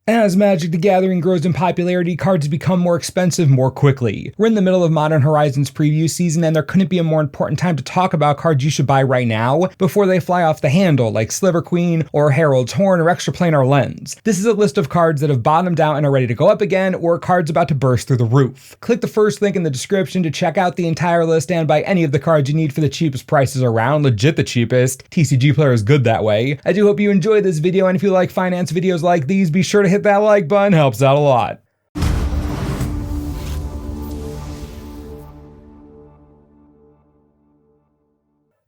As Magic the Gathering grows in popularity, cards become more expensive more quickly. We're in the middle of Modern Horizons preview season, and there couldn't be a more important time to talk about cards you should buy right now before they fly off the handle, like Sliver Queen or Herald's Horn or Extraplanar Lens. This is a list of cards that have bottomed out and are ready to go up again, or cards about to burst through the roof. Click the first link in the description to check out the entire list and buy any of the cards you need for the cheapest prices around, legit the cheapest. TCG Player is good that way. I do hope you enjoyed this video, and if you like finance videos like these, be sure to hit that like button, helps out a lot.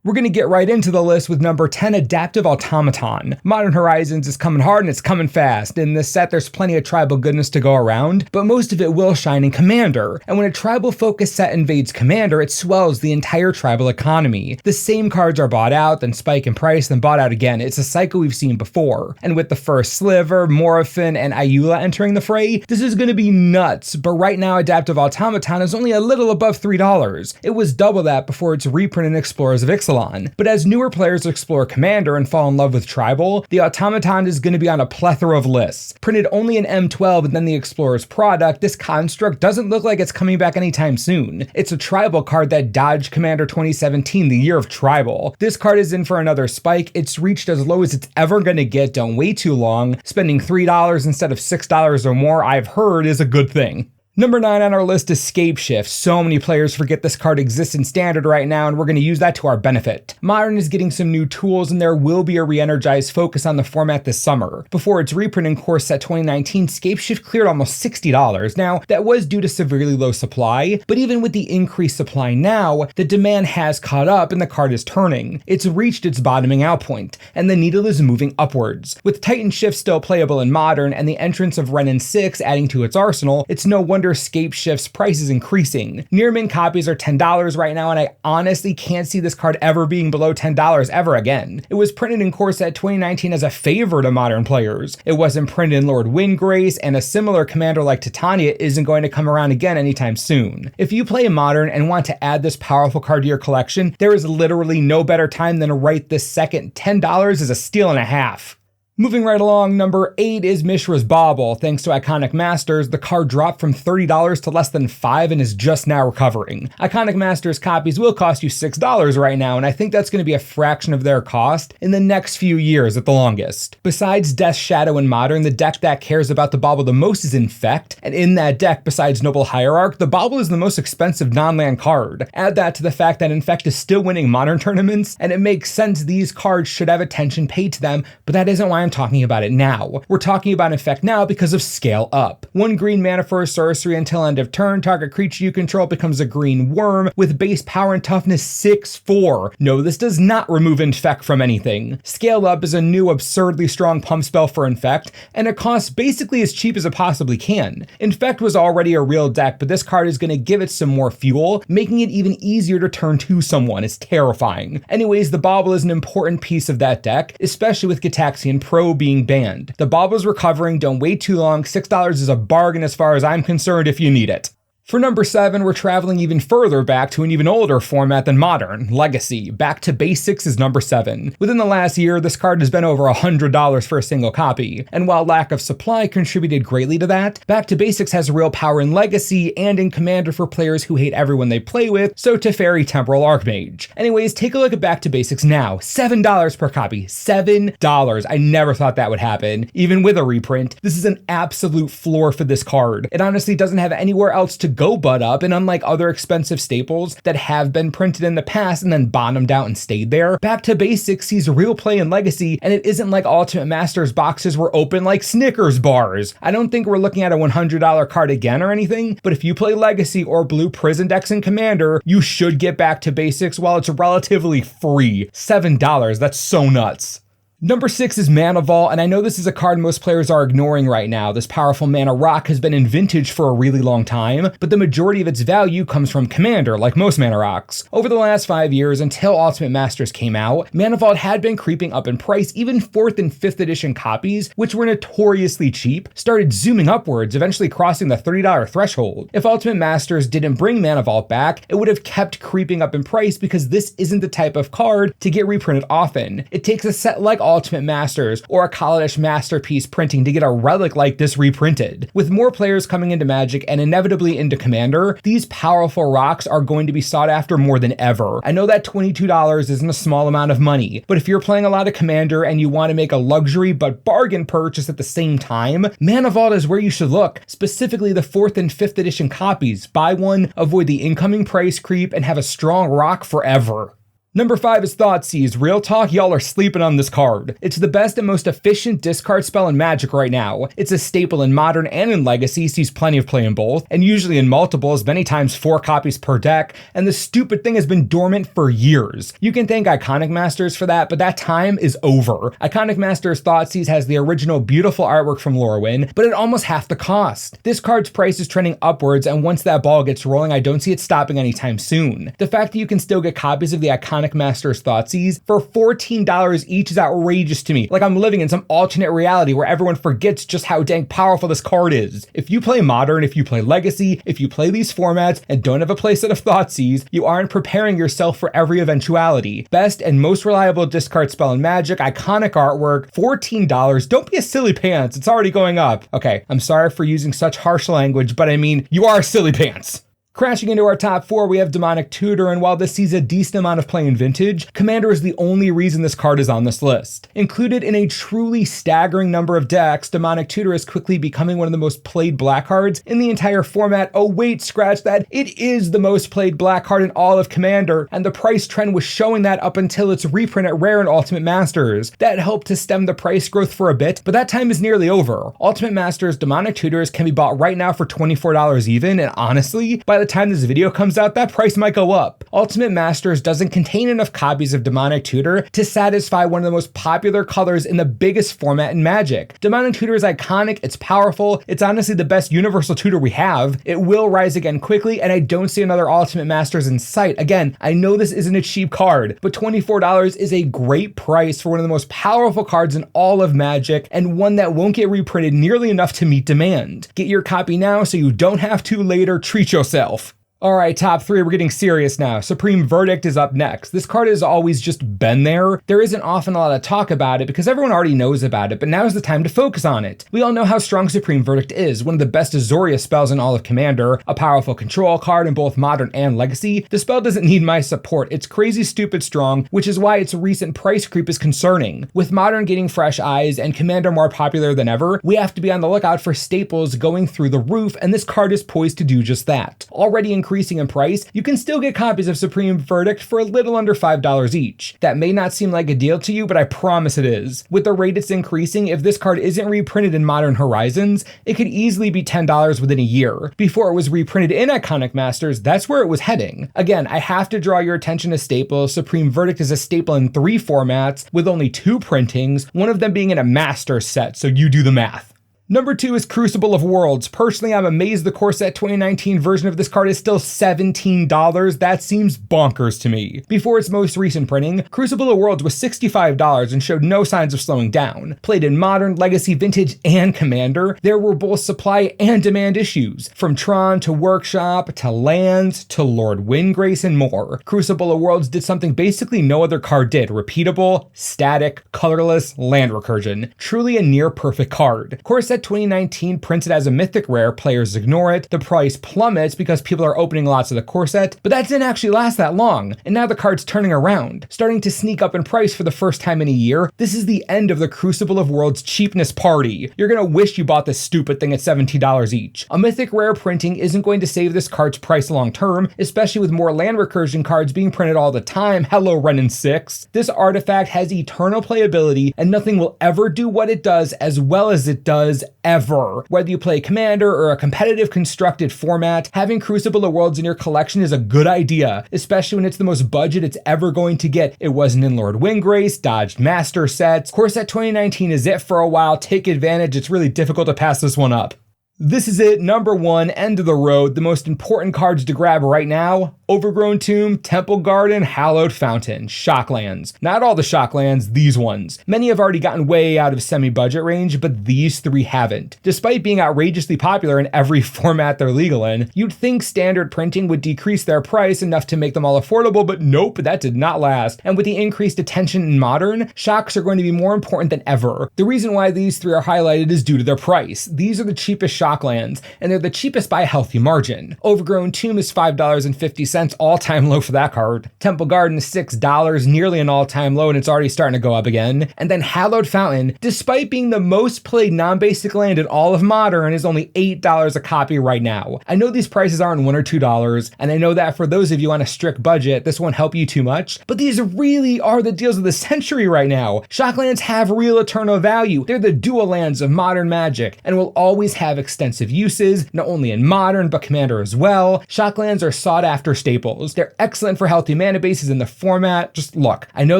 We're going to get right into the list with number 10, Adaptive Automaton. Modern Horizons is coming hard and it's coming fast. In this set, there's plenty of tribal goodness to go around, but most of it will shine in Commander. And when a tribal-focused set invades Commander, it swells the entire tribal economy. The same cards are bought out, then spike in price, then bought out again. It's a cycle we've seen before. And with the first Sliver, Morphin, and Ayula entering the fray, this is going to be nuts. But right now, Adaptive Automaton is only a little above $3. It was double that before its reprint in Explorers of Ixalan. But as newer players explore Commander and fall in love with Tribal, the Automaton is going to be on a plethora of lists. Printed only in M12 and then the Explorer's product, this construct doesn't look like it's coming back anytime soon. It's a Tribal card that dodged Commander 2017, the year of Tribal. This card is in for another spike. It's reached as low as it's ever going to get. Don't wait too long. Spending $3 instead of $6 or more, I've heard, is a good thing. Number 9 on our list is Scapeshift. So many players forget this card exists in Standard right now, and we're going to use that to our benefit. Modern is getting some new tools, and there will be a re-energized focus on the format this summer. Before its reprint in Core Set 2019, Scapeshift cleared almost $60. Now, that was due to severely low supply, but even with the increased supply now, the demand has caught up and the card is turning. It's reached its bottoming out point, and the needle is moving upwards. With Titan Shift still playable in Modern, and the entrance of Renin 6 adding to its arsenal, it's no wonder Scapeshift's price is increasing. Near mint copies are $10 right now, and I honestly can't see this card ever being below $10 ever again. It was printed in Core Set 2019 as a favor to Modern players. It wasn't printed in Lord Windgrace, and a similar commander like Titania isn't going to come around again anytime soon. If you play Modern and want to add this powerful card to your collection, there is literally no better time than right this second. $10 is a steal and a half. Moving right along, number 8 is Mishra's Bauble. Thanks to Iconic Masters, the card dropped from $30 to less than $5 and is just now recovering. Iconic Masters copies will cost you $6 right now, and I think that's going to be a fraction of their cost in the next few years at the longest. Besides Death Shadow in Modern, the deck that cares about the Bauble the most is Infect, and in that deck, besides Noble Hierarch, the Bauble is the most expensive non-land card. Add that to the fact that Infect is still winning Modern tournaments, and it makes sense these cards should have attention paid to them, but that isn't why I'm talking about it now. We're talking about Infect now because of Scale Up. 1 green mana for a sorcery until end of turn. Target creature you control becomes a green worm with base power and toughness 6/4. No, this does not remove Infect from anything. Scale Up is a new absurdly strong pump spell for Infect, and it costs basically as cheap as it possibly can. Infect was already a real deck, but this card is going to give it some more fuel, making it even easier to turn to someone. It's terrifying. Anyways, the Bauble is an important piece of that deck, especially with Gitaxian Pro being banned. The Bauble's recovering, don't wait too long. $6 is a bargain as far as I'm concerned if you need it. For number 7, we're traveling even further back to an even older format than Modern, Legacy. Back to Basics is number 7. Within the last year, this card has been over $100 for a single copy, and while lack of supply contributed greatly to that, Back to Basics has real power in Legacy and in Commander for players who hate everyone they play with, so Teferi Temporal Archmage. Anyways, take a look at Back to Basics now. $7 per copy. $7. I never thought that would happen. Even with a reprint, this is an absolute floor for this card. It honestly doesn't have anywhere else to go but up, and unlike other expensive staples that have been printed in the past and then bottomed out and stayed there, Back to Basics sees real play in Legacy, and it isn't like Ultimate Masters boxes were open like Snickers bars. I don't think we're looking at a $100 card again or anything, but if you play Legacy or Blue Prison decks in Commander, you should get Back to Basics while it's relatively free. $7, that's so nuts. Number 6 is Mana Vault, and I know this is a card most players are ignoring right now. This powerful mana rock has been in Vintage for a really long time, but the majority of its value comes from Commander, like most mana rocks. Over the last 5 years, until Ultimate Masters came out, Mana Vault had been creeping up in price. Even 4th and 5th edition copies, which were notoriously cheap, started zooming upwards, eventually crossing the $30 threshold. If Ultimate Masters didn't bring Mana Vault back, it would have kept creeping up in price because this isn't the type of card to get reprinted often. It takes a set like Ultimate Masters or a Kaladesh Masterpiece printing to get a relic like this reprinted. With more players coming into Magic and inevitably into Commander, these powerful rocks are going to be sought after more than ever. I know that $22 isn't a small amount of money, but if you're playing a lot of Commander and you want to make a luxury but bargain purchase at the same time, Mana Vault is where you should look, specifically the 4th and 5th edition copies. Buy one, avoid the incoming price creep, and have a strong rock forever. Number 5 is Thoughtseize. Real talk, y'all are sleeping on this card. It's the best and most efficient discard spell in Magic right now. It's a staple in Modern and in Legacy, sees plenty of play in both, and usually in multiples, many times 4 copies per deck, and the stupid thing has been dormant for years. You can thank Iconic Masters for that, but that time is over. Iconic Masters Thoughtseize has the original beautiful artwork from Lorwyn, but at almost half the cost. This card's price is trending upwards, and once that ball gets rolling, I don't see it stopping anytime soon. The fact that you can still get copies of the Iconic Masters Thoughtseize for $14 each is outrageous to me. Like I'm living in some alternate reality where everyone forgets just how dang powerful this card is. If you play Modern, if you play Legacy, if you play these formats and don't have a playset of Thoughtseize, you aren't preparing yourself for every eventuality. Best and most reliable discard spell in Magic, iconic artwork, $14. Don't be a silly pants, it's already going up. Okay, I'm sorry for using such harsh language, but I mean, you are silly pants. Crashing into our top 4, we have Demonic Tutor, and while this sees a decent amount of play in Vintage, Commander is the only reason this card is on this list. Included in a truly staggering number of decks, Demonic Tutor is quickly becoming one of the most played black cards in the entire format. Oh wait, scratch that, it is the most played black card in all of Commander, and the price trend was showing that up until its reprint at Rare and Ultimate Masters. That helped to stem the price growth for a bit, but that time is nearly over. Ultimate Masters Demonic Tutors can be bought right now for $24 even, and honestly, by the time this video comes out, that price might go up. Ultimate Masters doesn't contain enough copies of Demonic Tutor to satisfy one of the most popular colors in the biggest format in Magic. Demonic Tutor is iconic, it's powerful, it's honestly the best universal tutor we have. It will rise again quickly, and I don't see another Ultimate Masters in sight. Again, I know this isn't a cheap card, but $24 is a great price for one of the most powerful cards in all of Magic, and one that won't get reprinted nearly enough to meet demand. Get your copy now so you don't have to later. Treat yourself. Alright, top 3, we're getting serious now. Supreme Verdict is up next. This card has always just been there. There isn't often a lot of talk about it because everyone already knows about it, but now's the time to focus on it. We all know how strong Supreme Verdict is, one of the best Azoria spells in all of Commander, a powerful control card in both Modern and Legacy. The spell doesn't need my support, it's crazy stupid strong, which is why its recent price creep is concerning. With Modern getting fresh eyes and Commander more popular than ever, we have to be on the lookout for staples going through the roof, and this card is poised to do just that. Already increasing in price, you can still get copies of Supreme Verdict for a little under $5 each. That may not seem like a deal to you, but I promise it is. With the rate it's increasing, if this card isn't reprinted in Modern Horizons, it could easily be $10 within a year. Before it was reprinted in Iconic Masters, that's where it was heading. Again, I have to draw your attention to staples. Supreme Verdict is a staple in 3 formats, with only 2 printings, one of them being in a Master set, so you do the math. Number 2 is Crucible of Worlds. Personally, I'm amazed the Core Set 2019 version of this card is still $17. That seems bonkers to me. Before its most recent printing, Crucible of Worlds was $65 and showed no signs of slowing down. Played in Modern, Legacy, Vintage, and Commander, there were both supply and demand issues. From Tron to Workshop to Lands to Lord Windgrace and more. Crucible of Worlds did something basically no other card did. Repeatable, static, colorless, land recursion. Truly a near perfect card. Core Set 2019 printed as a mythic rare, players ignore it, the price plummets because people are opening lots of the core set, but that didn't actually last that long, and now the card's turning around, starting to sneak up in price for the first time in a year. This is the end of the Crucible of Worlds cheapness party. You're gonna wish you bought this stupid thing at $17 each. A mythic rare printing isn't going to save this card's price long term, especially with more land recursion cards being printed all the time. Hello, Renin 6. This artifact has eternal playability, and nothing will ever do what it does as well as it does ever. Whether you play Commander or a competitive constructed format, having Crucible of Worlds in your collection is a good idea, especially when it's the most budget it's ever going to get. It wasn't in Lord Windgrace, dodged Master sets. Core Set 2019 is it for a while. Take advantage. It's really difficult to pass this one up. This is it, number 1, end of the road, the most important cards to grab right now: Overgrown Tomb, Temple Garden, Hallowed Fountain, Shocklands. Not all the Shocklands, these ones. Many have already gotten way out of semi-budget range, but these 3 haven't. Despite being outrageously popular in every format they're legal in, you'd think standard printing would decrease their price enough to make them all affordable, but nope, that did not last. And with the increased attention in Modern, shocks are going to be more important than ever. The reason why these 3 are highlighted is due to their price. These are the cheapest Shocklands, and they're the cheapest by a healthy margin. Overgrown Tomb is $5.50, all-time low for that card. Temple Garden is $6, nearly an all-time low, and it's already starting to go up again. And then Hallowed Fountain, despite being the most played non-basic land in all of Modern, is only $8 a copy right now. I know these prices aren't $1 or $2, and I know that for those of you on a strict budget, this won't help you too much, but these really are the deals of the century right now. Shocklands have real eternal value. They're the dual lands of Modern Magic, and will always have extensive uses, not only in Modern, but Commander as well. Shocklands are sought-after staples. They're excellent for healthy mana bases in the format. Just look, I know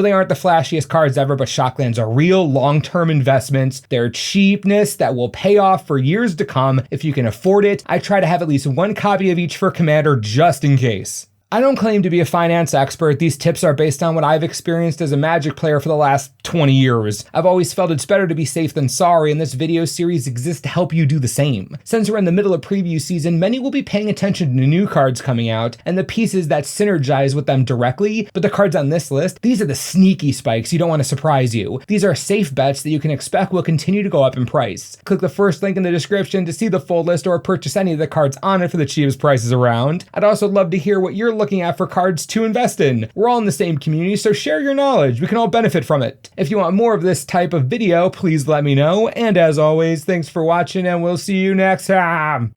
they aren't the flashiest cards ever, but Shocklands are real long-term investments. They're cheapness that will pay off for years to come if you can afford it. I try to have at least 1 copy of each for Commander just in case. I don't claim to be a finance expert. These tips are based on what I've experienced as a Magic player for the last 20 years. I've always felt it's better to be safe than sorry, and this video series exists to help you do the same. Since we're in the middle of preview season, many will be paying attention to new cards coming out and the pieces that synergize with them directly, but the cards on this list, these are the sneaky spikes you don't want to surprise you. These are safe bets that you can expect will continue to go up in price. Click the first link in the description to see the full list or purchase any of the cards on it for the cheapest prices around. I'd also love to hear what you're looking at for cards to invest in. We're all in the same community, so share your knowledge. We can all benefit from it. If you want more of this type of video, please let me know. And as always, thanks for watching, and we'll see you next time.